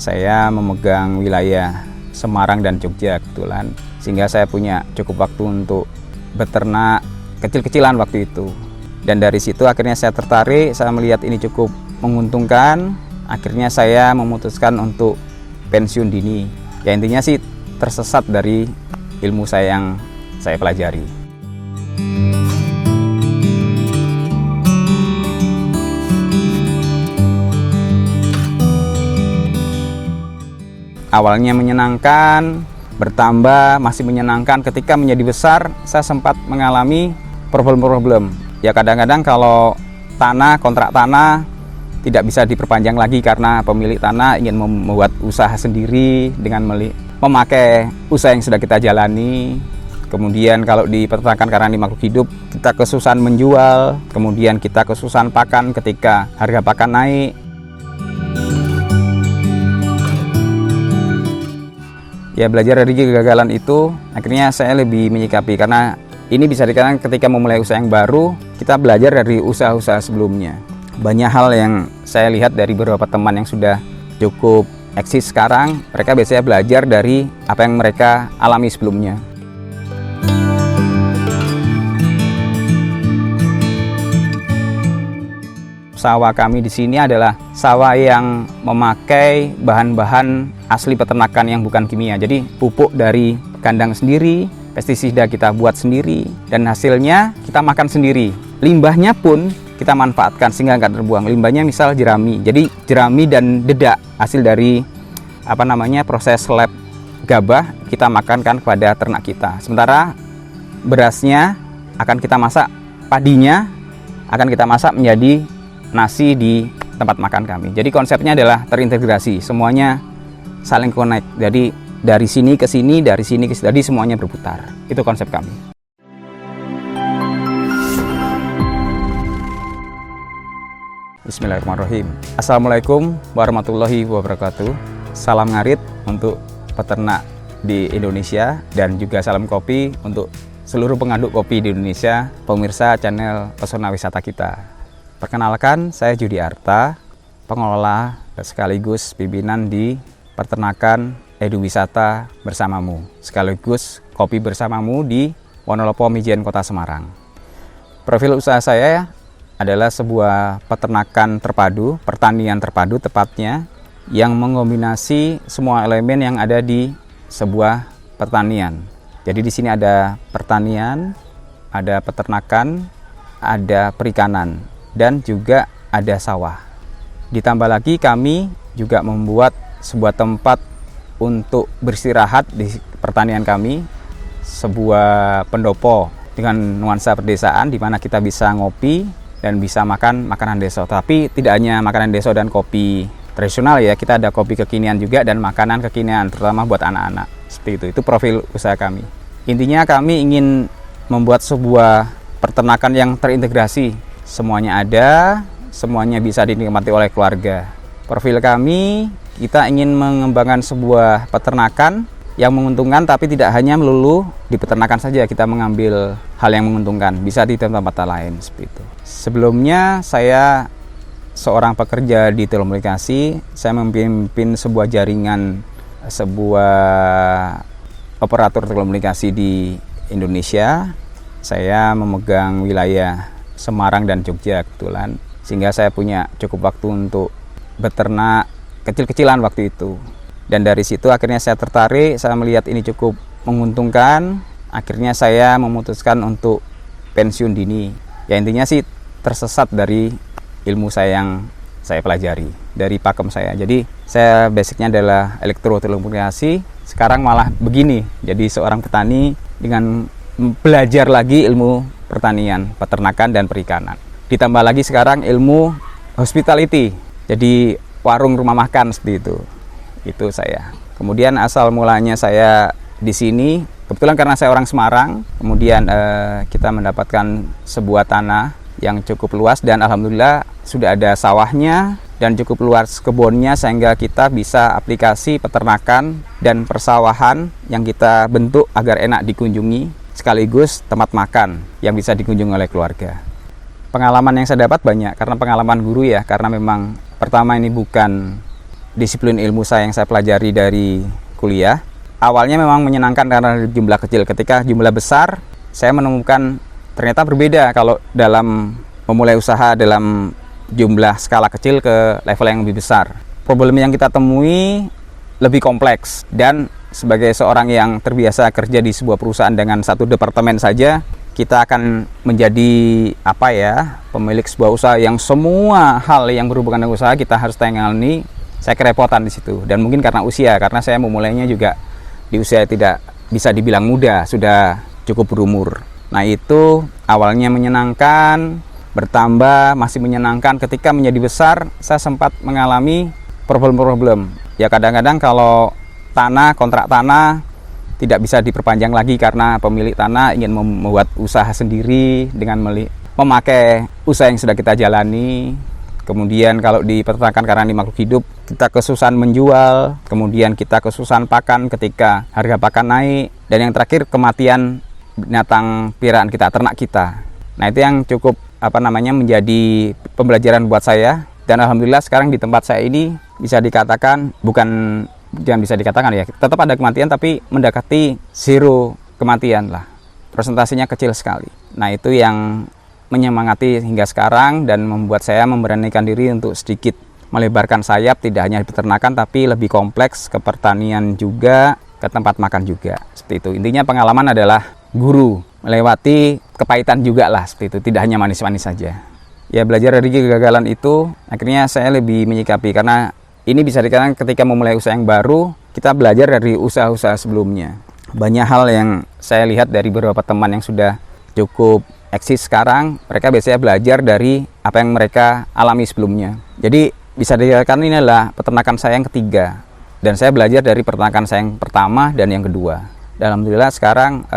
saya memegang wilayah Semarang dan Jogja kebetulan, sehingga saya punya cukup waktu untuk beternak kecil-kecilan waktu itu. Dan dari situ akhirnya saya tertarik, saya melihat ini cukup menguntungkan. Akhirnya saya memutuskan untuk pensiun dini. Ya intinya sih tersesat dari ilmu saya yang saya pelajari. Awalnya menyenangkan, bertambah masih menyenangkan. Ketika menjadi besar, saya sempat mengalami problem-problem. Ya kadang-kadang kalau kontrak tanah tidak bisa diperpanjang lagi karena pemilik tanah ingin membuat usaha sendiri dengan memakai usaha yang sudah kita jalani. Kemudian kalau di peternakan karena di makhluk hidup, kita kesusahan menjual, kemudian kita kesusahan pakan ketika harga pakan naik. Ya belajar dari kegagalan itu, akhirnya saya lebih menyikapi karena ini bisa dikatakan ketika memulai usaha yang baru, kita belajar dari usaha-usaha sebelumnya. Banyak hal yang saya lihat dari beberapa teman yang sudah cukup eksis sekarang, mereka biasanya belajar dari apa yang mereka alami sebelumnya. Sawah kami di sini adalah sawah yang memakai bahan-bahan asli peternakan yang bukan kimia. Jadi pupuk dari kandang sendiri, pestisida kita buat sendiri, dan hasilnya kita makan sendiri. Limbahnya pun kita manfaatkan sehingga nggak terbuang. Limbahnya misal jerami. Jadi jerami dan dedak hasil dari proses lab gabah kita makankan kepada ternak kita. Sementara berasnya akan kita masak, padinya akan kita masak menjadi nasi di tempat makan kami. Jadi konsepnya adalah terintegrasi, semuanya saling connect. Jadi dari sini ke sini, dari sini ke sini, jadi semuanya berputar. Itu konsep kami. Bismillahirrahmanirrahim. Assalamualaikum warahmatullahi wabarakatuh. Salam ngarit untuk peternak di Indonesia dan juga salam kopi untuk seluruh pengaduk kopi di Indonesia, pemirsa channel Pesona Wisata kita. Perkenalkan, saya Judi Arta, pengelola sekaligus pimpinan di Peternakan Edu Wisata Bersamamu, sekaligus Kopi Bersamamu di Wonolopo Mijen, Kota Semarang. Profil usaha saya adalah sebuah peternakan terpadu, pertanian terpadu tepatnya, yang mengombinasi semua elemen yang ada di sebuah pertanian. Jadi di sini ada pertanian, ada peternakan, ada perikanan, dan juga ada sawah. Ditambah lagi kami juga membuat sebuah tempat untuk beristirahat di pertanian kami, sebuah pendopo dengan nuansa pedesaan di mana kita bisa ngopi dan bisa makan makanan desa. Tapi tidak hanya makanan desa dan kopi tradisional ya, kita ada kopi kekinian juga dan makanan kekinian terutama buat anak-anak. Seperti itu profil usaha kami. Intinya kami ingin membuat sebuah peternakan yang terintegrasi. Semuanya ada, semuanya bisa dinikmati oleh keluarga. Profil kami, kita ingin mengembangkan sebuah peternakan yang menguntungkan, tapi tidak hanya melulu di peternakan saja kita mengambil hal yang menguntungkan, bisa di tempat lain seperti itu. Sebelumnya saya seorang pekerja di telekomunikasi, saya memimpin sebuah jaringan, sebuah operator telekomunikasi di Indonesia. Saya memegang wilayah Semarang dan Jogja kebetulan, sehingga saya punya cukup waktu untuk beternak kecil-kecilan waktu itu. Dan dari situ akhirnya saya tertarik, saya melihat ini cukup menguntungkan. Akhirnya saya memutuskan untuk pensiun dini. Ya intinya sih tersesat dari ilmu saya yang saya pelajari, dari pakem saya. Jadi saya basicnya adalah elektrotelekomunikasi, sekarang malah begini, jadi seorang petani dengan belajar lagi ilmu pertanian, peternakan, dan perikanan. Ditambah lagi sekarang ilmu hospitality, jadi warung rumah makan seperti itu. Itu saya. Kemudian asal mulanya saya di sini, kebetulan karena saya orang Semarang, kemudian kita mendapatkan sebuah tanah yang cukup luas dan alhamdulillah sudah ada sawahnya dan cukup luas kebunnya sehingga kita bisa aplikasi peternakan dan persawahan yang kita bentuk agar enak dikunjungi, sekaligus tempat makan yang bisa dikunjungi oleh keluarga. Pengalaman yang saya dapat banyak karena pengalaman guru ya, karena memang pertama ini bukan disiplin ilmu yang saya pelajari dari kuliah. Awalnya memang menyenangkan karena jumlah kecil. Ketika jumlah besar, saya menemukan ternyata berbeda kalau dalam memulai usaha dalam jumlah skala kecil ke level yang lebih besar. Problem yang kita temui lebih kompleks, dan sebagai seorang yang terbiasa kerja di sebuah perusahaan dengan satu departemen saja, kita akan menjadi pemilik sebuah usaha yang semua hal yang berhubungan dengan usaha kita harus tangani. Saya kerepotan di situ, dan mungkin karena usia, karena saya memulainya juga di usia tidak bisa dibilang muda, sudah cukup berumur. Nah, itu awalnya menyenangkan, bertambah masih menyenangkan. Ketika menjadi besar, saya sempat mengalami problem-problem. Ya, kadang-kadang kalau kontrak tanah tidak bisa diperpanjang lagi karena pemilik tanah ingin membuat usaha sendiri dengan memakai usaha yang sudah kita jalani. Kemudian kalau di peternakan karena di makhluk hidup, kita kesusahan menjual, kemudian kita kesusahan pakan ketika harga pakan naik, dan yang terakhir kematian binatang peliharaan kita, ternak kita. Nah, itu yang cukup menjadi pembelajaran buat saya, dan alhamdulillah sekarang di tempat saya ini bisa dikatakan jangan bisa dikatakan ya, tetap ada kematian tapi mendekati zero kematian lah, presentasinya kecil sekali. Nah, itu yang menyemangati hingga sekarang dan membuat saya memberanikan diri untuk sedikit melebarkan sayap, tidak hanya di peternakan tapi lebih kompleks, ke pertanian juga, ke tempat makan juga, seperti itu. Intinya pengalaman adalah guru, melewati kepahitan juga lah, seperti itu, tidak hanya manis-manis saja. Ya, belajar dari kegagalan itu akhirnya saya lebih menyikapi, karena ini bisa dikatakan ketika memulai usaha yang baru, kita belajar dari usaha-usaha sebelumnya. Banyak hal yang saya lihat dari beberapa teman yang sudah cukup eksis sekarang, mereka biasanya belajar dari apa yang mereka alami sebelumnya. Jadi bisa dikatakan ini adalah peternakan saya yang ketiga, dan saya belajar dari peternakan saya yang pertama dan yang kedua. Dan alhamdulillah sekarang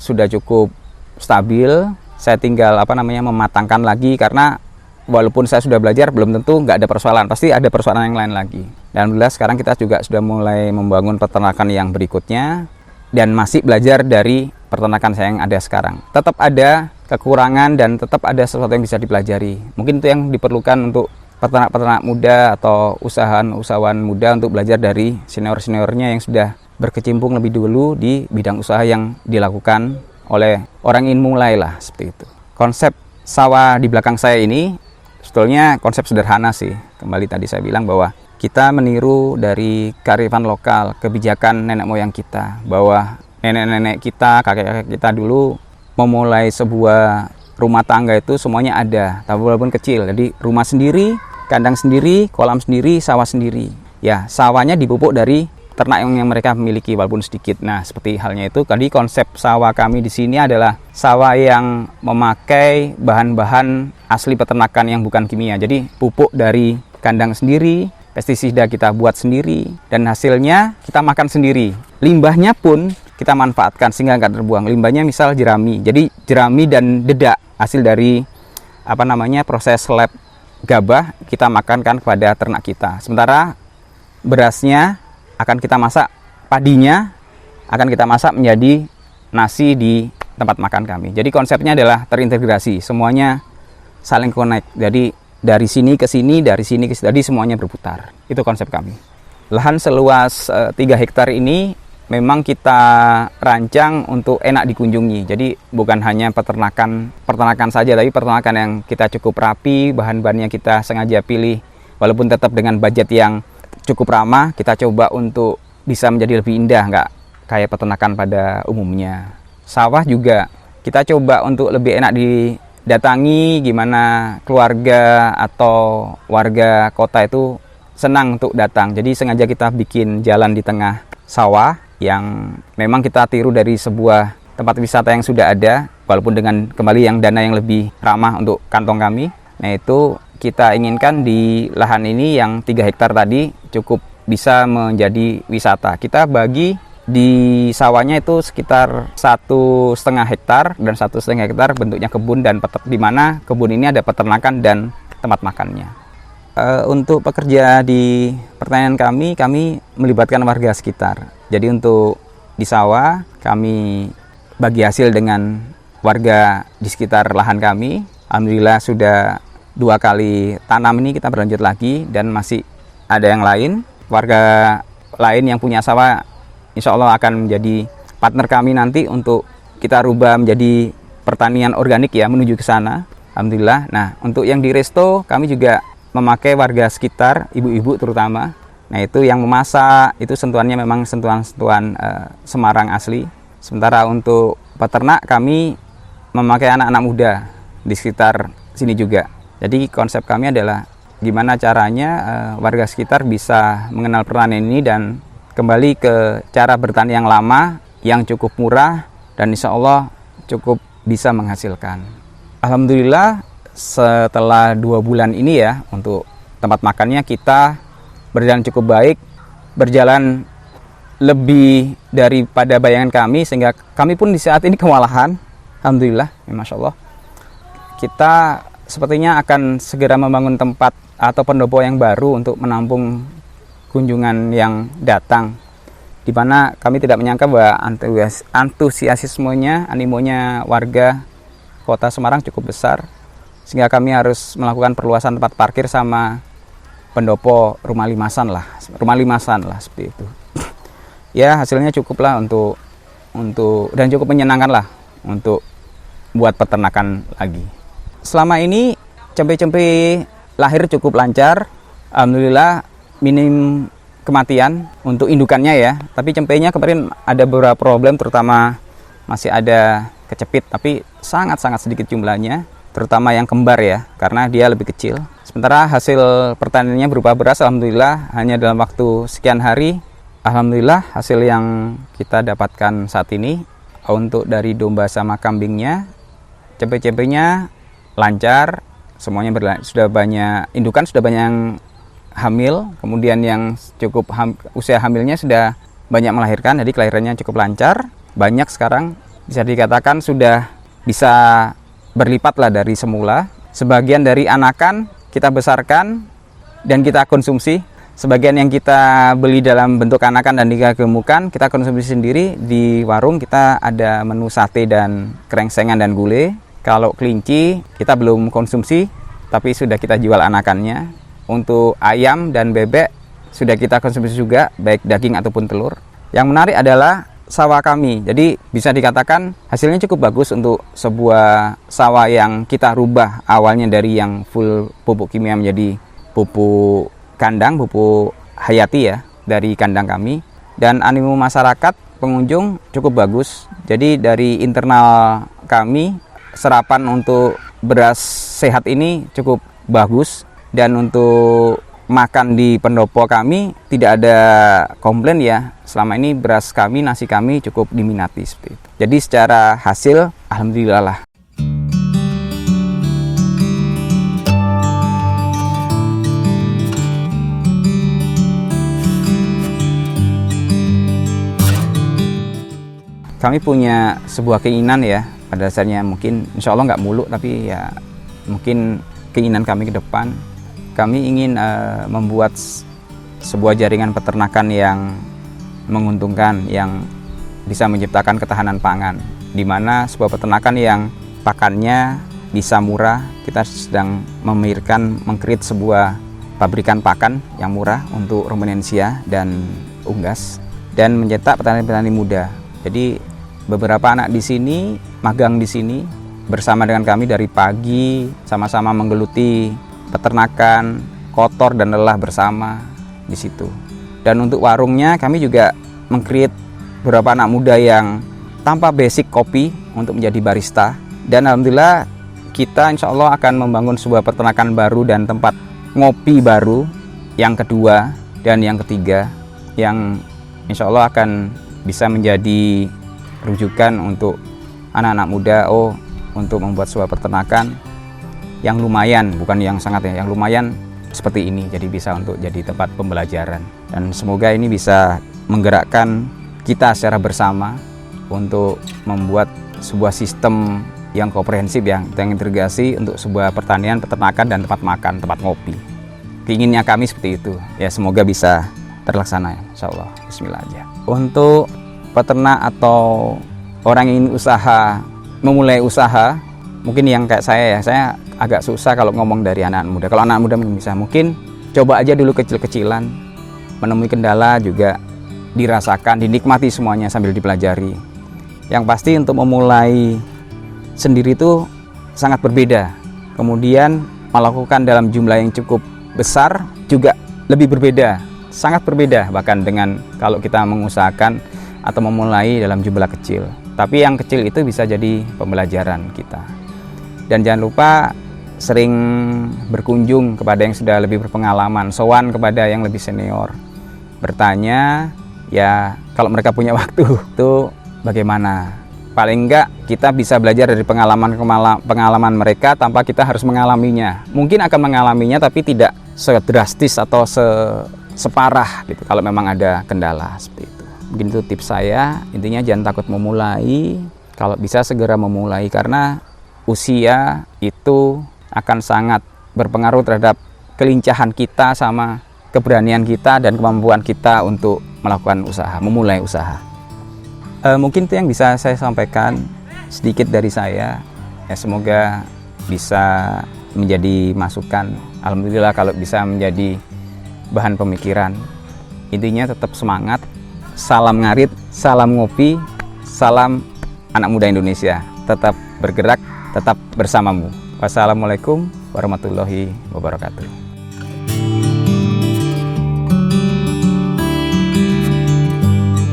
sudah cukup stabil. Saya tinggal mematangkan lagi, karena walaupun saya sudah belajar, belum tentu nggak ada persoalan, pasti ada persoalan yang lain lagi. Dan alhamdulillah sekarang kita juga sudah mulai membangun peternakan yang berikutnya, dan masih belajar dari peternakan saya yang ada sekarang. Tetap ada kekurangan dan tetap ada sesuatu yang bisa dipelajari. Mungkin itu yang diperlukan untuk peternak-peternak muda atau usahawan muda, untuk belajar dari senior-seniornya yang sudah berkecimpung lebih dulu di bidang usaha yang dilakukan oleh orang yang ingin mulai lah, seperti itu. Konsep sawah di belakang saya ini sebetulnya konsep sederhana sih. Kembali tadi saya bilang bahwa kita meniru dari kearifan lokal, kebijakan nenek moyang kita, bahwa nenek-nenek kita, kakek-kakek kita dulu memulai sebuah rumah tangga itu semuanya ada, tapi walaupun kecil. Jadi rumah sendiri, kandang sendiri, kolam sendiri, sawah sendiri. Ya, sawahnya dipupuk dari ternak yang mereka miliki walaupun sedikit. Nah, seperti halnya itu tadi, konsep sawah kami di sini adalah sawah yang memakai bahan-bahan asli peternakan yang bukan kimia. Jadi pupuk dari kandang sendiri, pestisida kita buat sendiri, dan hasilnya kita makan sendiri. Limbahnya pun kita manfaatkan sehingga nggak terbuang. Limbahnya misal jerami. Jadi jerami dan dedak hasil dari proses lab gabah kita makankan kepada ternak kita. Sementara berasnya akan kita masak, padinya akan kita masak menjadi nasi di tempat makan kami. Jadi konsepnya adalah terintegrasi, semuanya saling connect. Jadi dari sini ke sini, dari sini ke sini, jadi semuanya berputar. Itu konsep kami. Lahan seluas 3 hektar ini memang kita rancang untuk enak dikunjungi. Jadi bukan hanya peternakan saja, tapi peternakan yang kita cukup rapi, bahan-bahannya kita sengaja pilih, walaupun tetap dengan budget yang cukup ramah. Kita coba untuk bisa menjadi lebih indah, nggak kayak peternakan pada umumnya. Sawah juga kita coba untuk lebih enak didatangi, gimana keluarga atau warga kota itu senang untuk datang. Jadi sengaja kita bikin jalan di tengah sawah yang memang kita tiru dari sebuah tempat wisata yang sudah ada, walaupun dengan kembali yang dana yang lebih ramah untuk kantong kami. Nah, itu kita inginkan di lahan ini yang 3 hektar tadi cukup bisa menjadi wisata. Kita bagi di sawahnya itu sekitar 1,5 hektar dan 1,5 hektar bentuknya kebun, dan di mana kebun ini ada peternakan dan tempat makannya. Untuk pekerja di pertanian kami melibatkan warga sekitar. Jadi untuk di sawah kami bagi hasil dengan warga di sekitar lahan kami. Alhamdulillah sudah 2 kali tanam ini kita berlanjut lagi, dan masih ada yang lain, warga lain yang punya sawah, insya Allah akan menjadi partner kami nanti untuk kita rubah menjadi pertanian organik ya, menuju ke sana. Alhamdulillah. Nah, untuk yang di resto kami juga memakai warga sekitar, ibu-ibu terutama. Nah, itu yang memasak, itu sentuhannya memang sentuhan-sentuhan Semarang asli. Sementara untuk peternak kami memakai anak-anak muda di sekitar sini juga. Jadi konsep kami adalah gimana caranya warga sekitar bisa mengenal pertanian ini dan kembali ke cara bertani yang lama, yang cukup murah dan insya Allah cukup bisa menghasilkan. Alhamdulillah setelah 2 bulan ini ya, untuk tempat makannya kita berjalan cukup baik, berjalan lebih daripada bayangan kami, sehingga kami pun di saat ini kewalahan. Alhamdulillah, ya Masya Allah. Kita sepertinya akan segera membangun tempat atau pendopo yang baru untuk menampung kunjungan yang datang, di mana kami tidak menyangka bahwa antusiasmenya, animonya warga kota Semarang cukup besar, sehingga kami harus melakukan perluasan tempat parkir sama pendopo rumah limasan lah seperti itu. Ya, hasilnya cukup lah untuk dan cukup menyenangkan lah untuk buat peternakan lagi. Selama ini cempe-cempe lahir cukup lancar, alhamdulillah, minim kematian untuk indukannya ya. Tapi cempenya kemarin ada beberapa problem, terutama masih ada kecepit, tapi sangat-sangat sedikit jumlahnya, terutama yang kembar ya, karena dia lebih kecil. Sementara hasil pertaniannya berupa beras, alhamdulillah, hanya dalam waktu sekian hari. Alhamdulillah, hasil yang kita dapatkan saat ini untuk dari domba sama kambingnya, cempe-cempenya lancar, semuanya sudah banyak indukan, sudah banyak yang hamil, kemudian yang cukup usia hamilnya sudah banyak melahirkan, jadi kelahirannya cukup lancar, banyak sekarang, bisa dikatakan sudah bisa berlipat lah dari semula. Sebagian dari anakan kita besarkan dan kita konsumsi. Sebagian yang kita beli dalam bentuk anakan dan digemukan, kita konsumsi sendiri. Di warung kita ada menu sate dan krengsengan dan gulai. Kalau kelinci kita belum konsumsi, tapi sudah kita jual anakannya. Untuk ayam dan bebek sudah kita konsumsi juga, baik daging ataupun telur. Yang menarik adalah sawah kami. Jadi bisa dikatakan hasilnya cukup bagus untuk sebuah sawah yang kita rubah awalnya dari yang full pupuk kimia menjadi pupuk kandang, pupuk hayati ya, dari kandang kami. Dan animo masyarakat pengunjung cukup bagus. Jadi dari internal kami, serapan untuk beras sehat ini cukup bagus. Dan untuk makan di pendopo kami tidak ada komplain ya. Selama ini beras kami, nasi kami cukup diminati seperti itu. Jadi secara hasil, alhamdulillah lah. Kami punya sebuah keinginan ya, pada dasarnya mungkin insya Allah nggak muluk, tapi ya mungkin keinginan kami ke depan, kami ingin membuat sebuah jaringan peternakan yang menguntungkan, yang bisa menciptakan ketahanan pangan, di mana sebuah peternakan yang pakannya bisa murah. Kita sedang memikirkan meng-create sebuah pabrikan pakan yang murah untuk rumensia dan unggas, dan mencetak petani-petani muda. Jadi beberapa anak di sini magang di sini bersama dengan kami dari pagi, sama-sama menggeluti peternakan, kotor dan lelah bersama di situ. Dan untuk warungnya kami juga meng-create beberapa anak muda yang tanpa basic kopi untuk menjadi barista. Dan alhamdulillah kita insya Allah akan membangun sebuah peternakan baru dan tempat ngopi baru yang kedua dan yang ketiga, yang insya Allah akan bisa menjadi rujukan untuk anak-anak muda untuk membuat sebuah peternakan yang lumayan, bukan yang sangat ya, yang lumayan seperti ini. Jadi bisa untuk jadi tempat pembelajaran, dan semoga ini bisa menggerakkan kita secara bersama untuk membuat sebuah sistem yang komprehensif, yang terintegrasi untuk sebuah pertanian, peternakan, dan tempat makan, tempat ngopi. Keinginnya kami seperti itu ya, semoga bisa terlaksana ya, insya Allah. Bismillah aja. Untuk peternak atau orang yang ingin memulai usaha, mungkin yang kayak saya ya, saya agak susah kalau ngomong dari anak muda. Kalau anak muda bisa, mungkin coba aja dulu kecil-kecilan, menemui kendala juga dirasakan, dinikmati semuanya sambil dipelajari. Yang pasti untuk memulai sendiri itu sangat berbeda. Kemudian melakukan dalam jumlah yang cukup besar juga lebih berbeda, sangat berbeda bahkan dengan kalau kita mengusahakan atau memulai dalam jumlah kecil. Tapi yang kecil itu bisa jadi pembelajaran kita. Dan jangan lupa sering berkunjung kepada yang sudah lebih berpengalaman, sowan kepada yang lebih senior, bertanya ya kalau mereka punya waktu itu bagaimana. Paling enggak kita bisa belajar dari pengalaman mereka tanpa kita harus mengalaminya. Mungkin akan mengalaminya tapi tidak sedrastis atau separah gitu kalau memang ada kendala seperti itu. Mungkin itu tips saya. Intinya jangan takut memulai, kalau bisa segera memulai karena usia itu akan sangat berpengaruh terhadap kelincahan kita sama keberanian kita dan kemampuan kita untuk melakukan usaha, memulai usaha. Mungkin itu yang bisa saya sampaikan sedikit dari saya. Ya, semoga bisa menjadi masukan. Alhamdulillah kalau bisa menjadi bahan pemikiran. Intinya tetap semangat. Salam ngarit, salam ngopi, salam anak muda Indonesia. Tetap bergerak, tetap bersamamu. Wassalamualaikum warahmatullahi wabarakatuh.